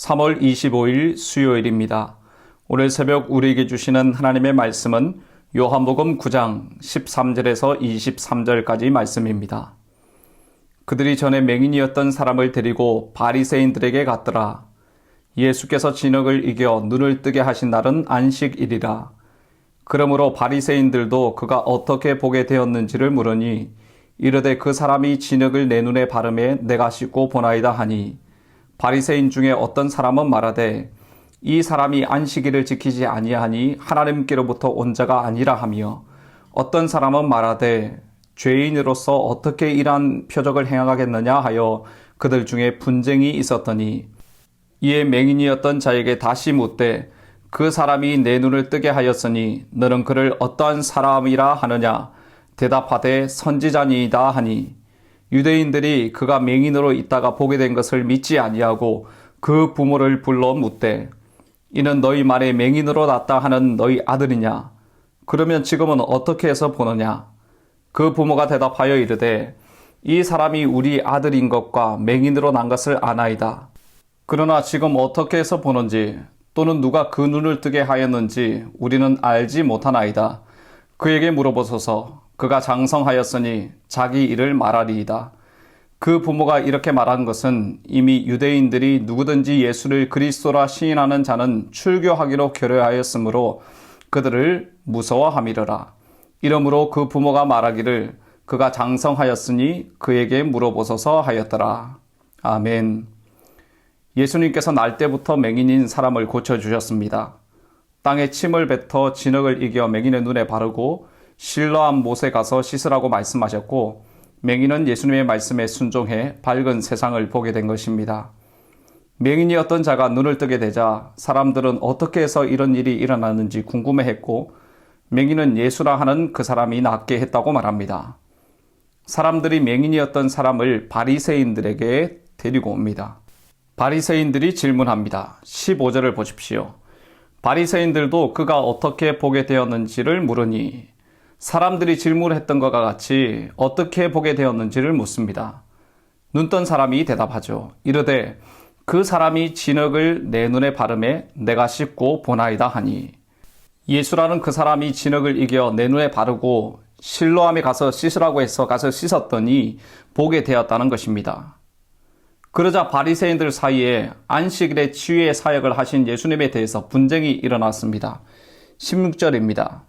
3월 25일 수요일입니다. 오늘 새벽 우리에게 주시는 하나님의 말씀은 요한복음 9장 13절에서 23절까지 말씀입니다. 그들이 전에 맹인이었던 사람을 데리고 바리새인들에게 갔더라. 예수께서 진흙을 이겨 눈을 뜨게 하신 날은 안식일이라. 그러므로 바리새인들도 그가 어떻게 보게 되었는지를 물으니 이르되 그 사람이 진흙을 내 눈에 바르매 내가 씻고 보나이다 하니, 바리새인 중에 어떤 사람은 말하되 이 사람이 안식일을 지키지 아니하니 하나님께로부터 온 자가 아니라 하며, 어떤 사람은 말하되 죄인으로서 어떻게 이러한 표적을 행하겠느냐 하여 그들 중에 분쟁이 있었더니, 이에 맹인이었던 자에게 다시 묻되 그 사람이 내 눈을 뜨게 하였으니 너는 그를 어떠한 사람이라 하느냐? 대답하되 선지자니이다 하니, 유대인들이 그가 맹인으로 있다가 보게 된 것을 믿지 아니하고 그 부모를 불러 묻되 이는 너희 말에 맹인으로 났다 하는 너희 아들이냐? 그러면 지금은 어떻게 해서 보느냐? 그 부모가 대답하여 이르되 이 사람이 우리 아들인 것과 맹인으로 난 것을 아나이다. 그러나 지금 어떻게 해서 보는지 또는 누가 그 눈을 뜨게 하였는지 우리는 알지 못하나이다. 그에게 물어보소서. 그가 장성하였으니 자기 일을 말하리이다. 그 부모가 이렇게 말한 것은 이미 유대인들이 누구든지 예수를 그리스도라 시인하는 자는 출교하기로 결의하였으므로 그들을 무서워함이러라. 이러므로 그 부모가 말하기를 그가 장성하였으니 그에게 물어보소서 하였더라. 아멘. 예수님께서 날 때부터 맹인인 사람을 고쳐주셨습니다. 땅에 침을 뱉어 진흙을 이겨 맹인의 눈에 바르고 실로암 못에 가서 씻으라고 말씀하셨고, 맹인은 예수님의 말씀에 순종해 밝은 세상을 보게 된 것입니다. 맹인이었던 자가 눈을 뜨게 되자 사람들은 어떻게 해서 이런 일이 일어났는지 궁금해했고, 맹인은 예수라 하는 그 사람이 낫게 했다고 말합니다. 사람들이 맹인이었던 사람을 바리새인들에게 데리고 옵니다. 바리새인들이 질문합니다. 15절을 보십시오. 바리새인들도 그가 어떻게 보게 되었는지를 물으니, 사람들이 질문했던 것과 같이 어떻게 보게 되었는지를 묻습니다. 눈뜬 사람이 대답하죠. 이르되 그 사람이 진흙을 내 눈에 바르매 내가 씻고 보나이다 하니, 예수라는 그 사람이 진흙을 이겨 내 눈에 바르고 실로암에 가서 씻으라고 해서 가서 씻었더니 보게 되었다는 것입니다. 그러자 바리새인들 사이에 안식일에 치유의 사역을 하신 예수님에 대해서 분쟁이 일어났습니다. 16절입니다.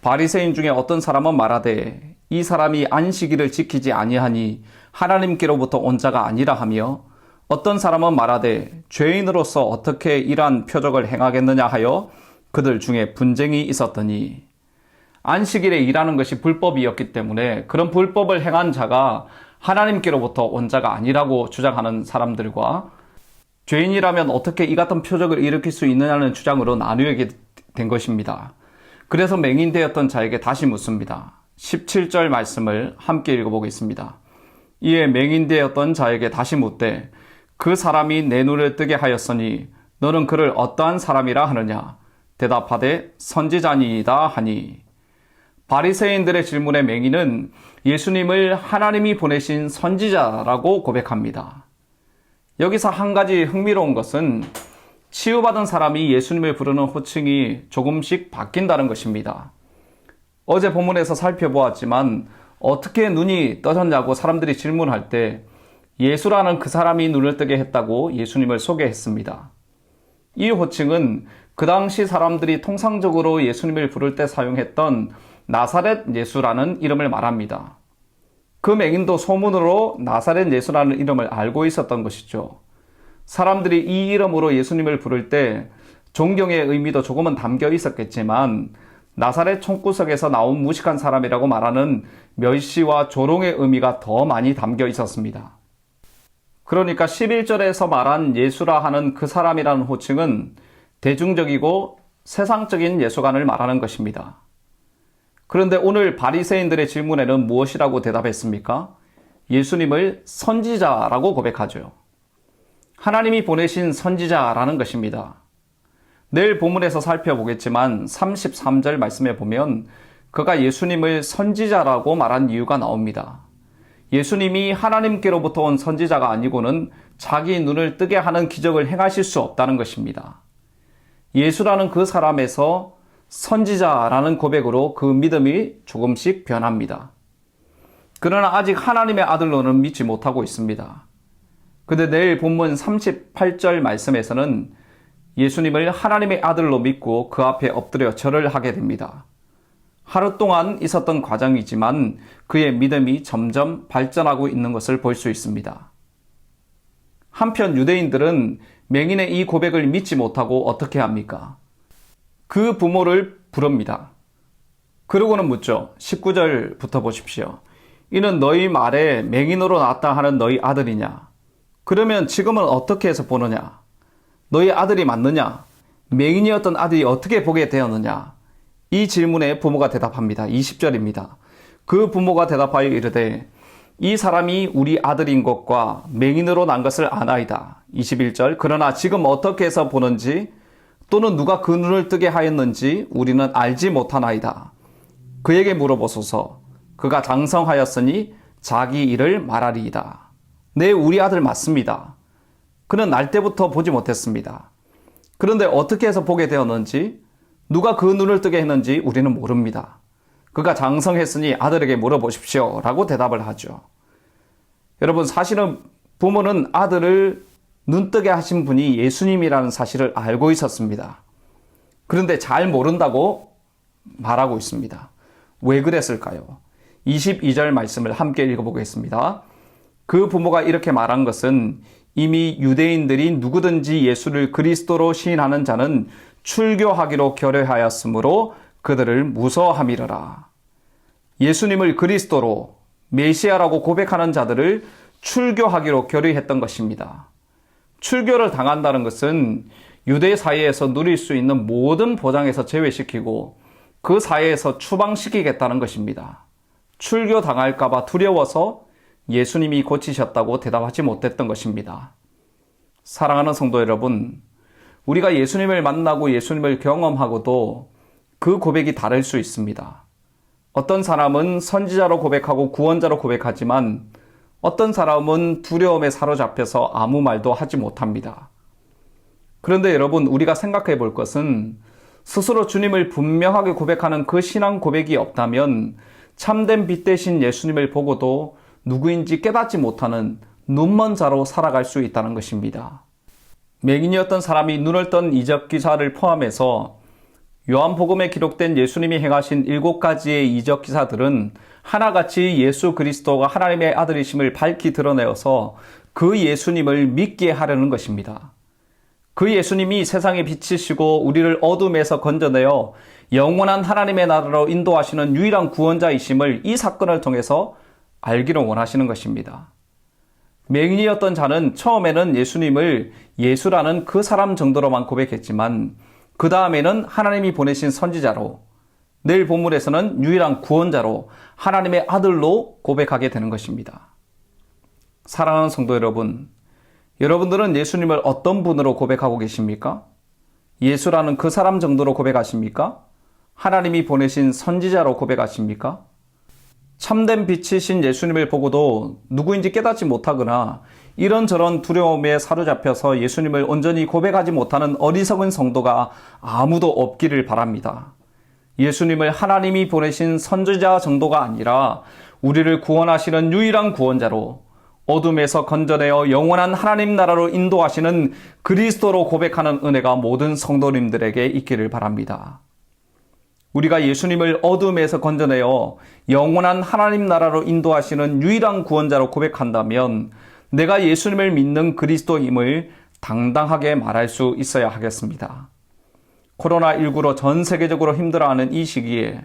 바리새인 중에 어떤 사람은 말하되 이 사람이 안식일을 지키지 아니하니 하나님께로부터 온 자가 아니라 하며, 어떤 사람은 말하되 죄인으로서 어떻게 이러한 표적을 행하겠느냐 하여 그들 중에 분쟁이 있었더니, 안식일에 일하는 것이 불법이었기 때문에 그런 불법을 행한 자가 하나님께로부터 온 자가 아니라고 주장하는 사람들과, 죄인이라면 어떻게 이 같은 표적을 일으킬 수 있느냐는 주장으로 나누게 된 것입니다. 그래서 맹인되었던 자에게 다시 묻습니다. 17절 말씀을 함께 읽어보겠습니다. 이에 맹인되었던 자에게 다시 묻되 그 사람이 내 눈을 뜨게 하였으니 너는 그를 어떠한 사람이라 하느냐? 대답하되 선지자니이다 하니, 바리새인들의 질문에 맹인은 예수님을 하나님이 보내신 선지자라고 고백합니다. 여기서 한 가지 흥미로운 것은 치유받은 사람이 예수님을 부르는 호칭이 조금씩 바뀐다는 것입니다. 어제 본문에서 살펴보았지만 어떻게 눈이 떠졌냐고 사람들이 질문할 때 예수라는 그 사람이 눈을 뜨게 했다고 예수님을 소개했습니다. 이 호칭은 그 당시 사람들이 통상적으로 예수님을 부를 때 사용했던 나사렛 예수라는 이름을 말합니다. 그 맹인도 소문으로 나사렛 예수라는 이름을 알고 있었던 것이죠. 사람들이 이 이름으로 예수님을 부를 때 존경의 의미도 조금은 담겨 있었겠지만, 나사렛 총구석에서 나온 무식한 사람이라고 말하는 멸시와 조롱의 의미가 더 많이 담겨 있었습니다. 그러니까 11절에서 말한 예수라 하는 그 사람이라는 호칭은 대중적이고 세상적인 예수관을 말하는 것입니다. 그런데 오늘 바리새인들의 질문에는 무엇이라고 대답했습니까? 예수님을 선지자라고 고백하죠. 하나님이 보내신 선지자라는 것입니다. 내일 본문에서 살펴보겠지만 33절 말씀에 보면 그가 예수님을 선지자라고 말한 이유가 나옵니다. 예수님이 하나님께로부터 온 선지자가 아니고는 자기 눈을 뜨게 하는 기적을 행하실 수 없다는 것입니다. 예수라는 그 사람에서 선지자라는 고백으로 그 믿음이 조금씩 변합니다. 그러나 아직 하나님의 아들로는 믿지 못하고 있습니다. 근데 내일 본문 38절 말씀에서는 예수님을 하나님의 아들로 믿고 그 앞에 엎드려 절을 하게 됩니다. 하루 동안 있었던 과정이지만 그의 믿음이 점점 발전하고 있는 것을 볼 수 있습니다. 한편 유대인들은 맹인의 이 고백을 믿지 못하고 어떻게 합니까? 그 부모를 부릅니다. 그러고는 묻죠. 19절부터 보십시오. 이는 너희 말에 맹인으로 낳았다 하는 너희 아들이냐? 그러면 지금은 어떻게 해서 보느냐? 너희 아들이 맞느냐? 맹인이었던 아들이 어떻게 보게 되었느냐? 이 질문에 부모가 대답합니다. 20절입니다. 그 부모가 대답하여 이르되 이 사람이 우리 아들인 것과 맹인으로 난 것을 아나이다. 21절. 그러나 지금 어떻게 해서 보는지 또는 누가 그 눈을 뜨게 하였는지 우리는 알지 못하나이다. 그에게 물어보소서. 그가 장성하였으니 자기 일을 말하리이다. 네, 우리 아들 맞습니다. 그는 날 때부터 보지 못했습니다. 그런데 어떻게 해서 보게 되었는지 누가 그 눈을 뜨게 했는지 우리는 모릅니다. 그가 장성했으니 아들에게 물어보십시오. 라고 대답을 하죠. 여러분, 사실은 부모는 아들을 눈뜨게 하신 분이 예수님이라는 사실을 알고 있었습니다. 그런데 잘 모른다고 말하고 있습니다. 왜 그랬을까요? 22절 말씀을 함께 읽어보겠습니다. 그 부모가 이렇게 말한 것은 이미 유대인들이 누구든지 예수를 그리스도로 시인하는 자는 출교하기로 결의하였으므로 그들을 무서워함이러라. 예수님을 그리스도로 메시아라고 고백하는 자들을 출교하기로 결의했던 것입니다. 출교를 당한다는 것은 유대 사회에서 누릴 수 있는 모든 보장에서 제외시키고 그 사회에서 추방시키겠다는 것입니다. 출교 당할까봐 두려워서 예수님이 고치셨다고 대답하지 못했던 것입니다. 사랑하는 성도 여러분, 우리가 예수님을 만나고 예수님을 경험하고도 그 고백이 다를 수 있습니다. 어떤 사람은 선지자로 고백하고 구원자로 고백하지만 어떤 사람은 두려움에 사로잡혀서 아무 말도 하지 못합니다. 그런데 여러분, 우리가 생각해 볼 것은 스스로 주님을 분명하게 고백하는 그 신앙 고백이 없다면 참된 빛 대신 예수님을 보고도 누구인지 깨닫지 못하는 눈먼 자로 살아갈 수 있다는 것입니다. 맹인이었던 사람이 눈을 뜬 이적 기사를 포함해서 요한복음에 기록된 예수님이 행하신 7가지의 이적 기사들은 하나같이 예수 그리스도가 하나님의 아들이심을 밝히 드러내어서 그 예수님을 믿게 하려는 것입니다. 그 예수님이 세상의 빛이시고 우리를 어둠에서 건져내어 영원한 하나님의 나라로 인도하시는 유일한 구원자이심을 이 사건을 통해서 알기를 원하시는 것입니다. 맹인이었던 자는 처음에는 예수님을 예수라는 그 사람 정도로만 고백했지만 그 다음에는 하나님이 보내신 선지자로, 내일 본문에서는 유일한 구원자로 하나님의 아들로 고백하게 되는 것입니다. 사랑하는 성도 여러분, 여러분들은 예수님을 어떤 분으로 고백하고 계십니까? 예수라는 그 사람 정도로 고백하십니까? 하나님이 보내신 선지자로 고백하십니까? 참된 빛이신 예수님을 보고도 누구인지 깨닫지 못하거나 이런저런 두려움에 사로잡혀서 예수님을 온전히 고백하지 못하는 어리석은 성도가 아무도 없기를 바랍니다. 예수님을 하나님이 보내신 선지자 정도가 아니라 우리를 구원하시는 유일한 구원자로 어둠에서 건져내어 영원한 하나님 나라로 인도하시는 그리스도로 고백하는 은혜가 모든 성도님들에게 있기를 바랍니다. 우리가 예수님을 어둠에서 건져내어 영원한 하나님 나라로 인도하시는 유일한 구원자로 고백한다면 내가 예수님을 믿는 그리스도임을 당당하게 말할 수 있어야 하겠습니다. 코로나19로 전 세계적으로 힘들어하는 이 시기에,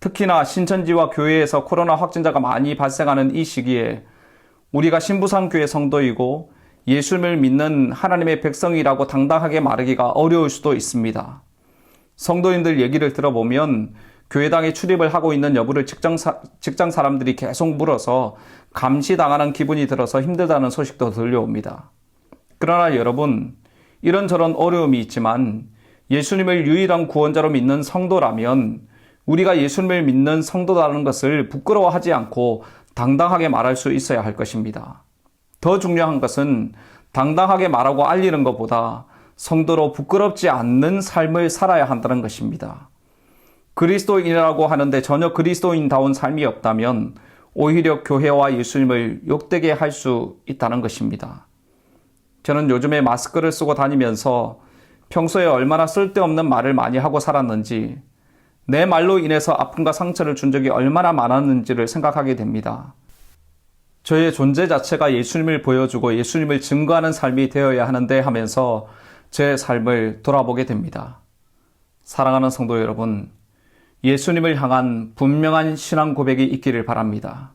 특히나 신천지와 교회에서 코로나 확진자가 많이 발생하는 이 시기에 우리가 신부상교회 성도이고 예수님을 믿는 하나님의 백성이라고 당당하게 말하기가 어려울 수도 있습니다. 성도인들 얘기를 들어보면 교회당에 출입을 하고 있는 여부를 직장 사람들이 계속 물어서 감시당하는 기분이 들어서 힘들다는 소식도 들려옵니다. 그러나 여러분, 이런저런 어려움이 있지만 예수님을 유일한 구원자로 믿는 성도라면 우리가 예수님을 믿는 성도라는 것을 부끄러워하지 않고 당당하게 말할 수 있어야 할 것입니다. 더 중요한 것은 당당하게 말하고 알리는 것보다 성도로 부끄럽지 않는 삶을 살아야 한다는 것입니다. 그리스도인이라고 하는데 전혀 그리스도인다운 삶이 없다면 오히려 교회와 예수님을 욕되게 할 수 있다는 것입니다. 저는 요즘에 마스크를 쓰고 다니면서 평소에 얼마나 쓸데없는 말을 많이 하고 살았는지, 내 말로 인해서 아픔과 상처를 준 적이 얼마나 많았는지를 생각하게 됩니다. 저의 존재 자체가 예수님을 보여주고 예수님을 증거하는 삶이 되어야 하는데 하면서 제 삶을 돌아보게 됩니다. 사랑하는 성도 여러분, 예수님을 향한 분명한 신앙 고백이 있기를 바랍니다.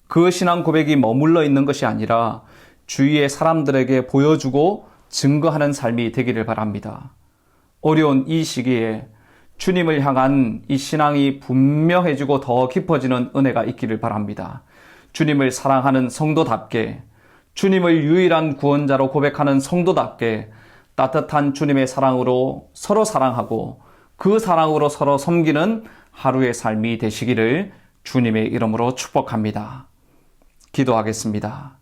그 신앙 고백이 머물러 있는 것이 아니라 주위의 사람들에게 보여주고 증거하는 삶이 되기를 바랍니다. 어려운 이 시기에 주님을 향한 이 신앙이 분명해지고 더 깊어지는 은혜가 있기를 바랍니다. 주님을 사랑하는 성도답게, 주님을 유일한 구원자로 고백하는 성도답게 따뜻한 주님의 사랑으로 서로 사랑하고 그 사랑으로 서로 섬기는 하루의 삶이 되시기를 주님의 이름으로 축복합니다. 기도하겠습니다.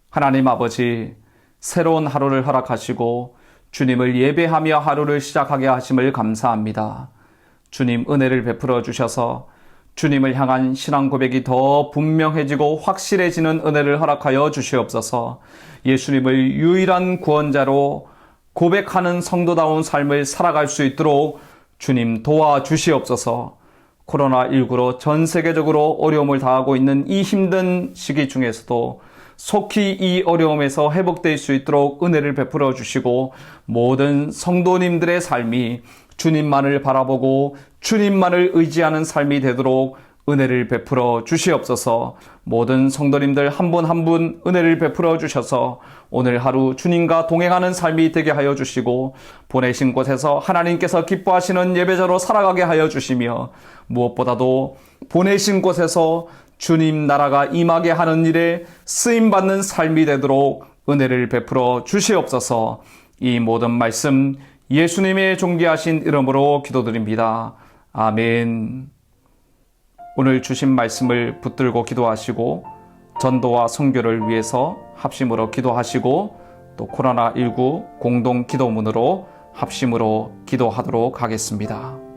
하나님 아버지, 새로운 하루를 허락하시고 주님을 예배하며 하루를 시작하게 하심을 감사합니다. 주님 은혜를 베풀어 주셔서 주님을 향한 신앙 고백이 더 분명해지고 확실해지는 은혜를 허락하여 주시옵소서. 예수님을 유일한 구원자로 고백하는 성도다운 삶을 살아갈 수 있도록 주님 도와주시옵소서. 코로나19로 전 세계적으로 어려움을 당하고 있는 이 힘든 시기 중에서도 속히 이 어려움에서 회복될 수 있도록 은혜를 베풀어 주시고 모든 성도님들의 삶이 주님만을 바라보고 주님만을 의지하는 삶이 되도록 은혜를 베풀어 주시옵소서. 모든 성도님들 한 분 한 분 은혜를 베풀어 주셔서 오늘 하루 주님과 동행하는 삶이 되게 하여 주시고 보내신 곳에서 하나님께서 기뻐하시는 예배자로 살아가게 하여 주시며 무엇보다도 보내신 곳에서 주님 나라가 임하게 하는 일에 쓰임받는 삶이 되도록 은혜를 베풀어 주시옵소서. 이 모든 말씀 예수님의 존귀하신 이름으로 기도드립니다. 아멘. 오늘 주신 말씀을 붙들고 기도하시고 전도와 선교를 위해서 합심으로 기도하시고 또 코로나19 공동 기도문으로 합심으로 기도하도록 하겠습니다.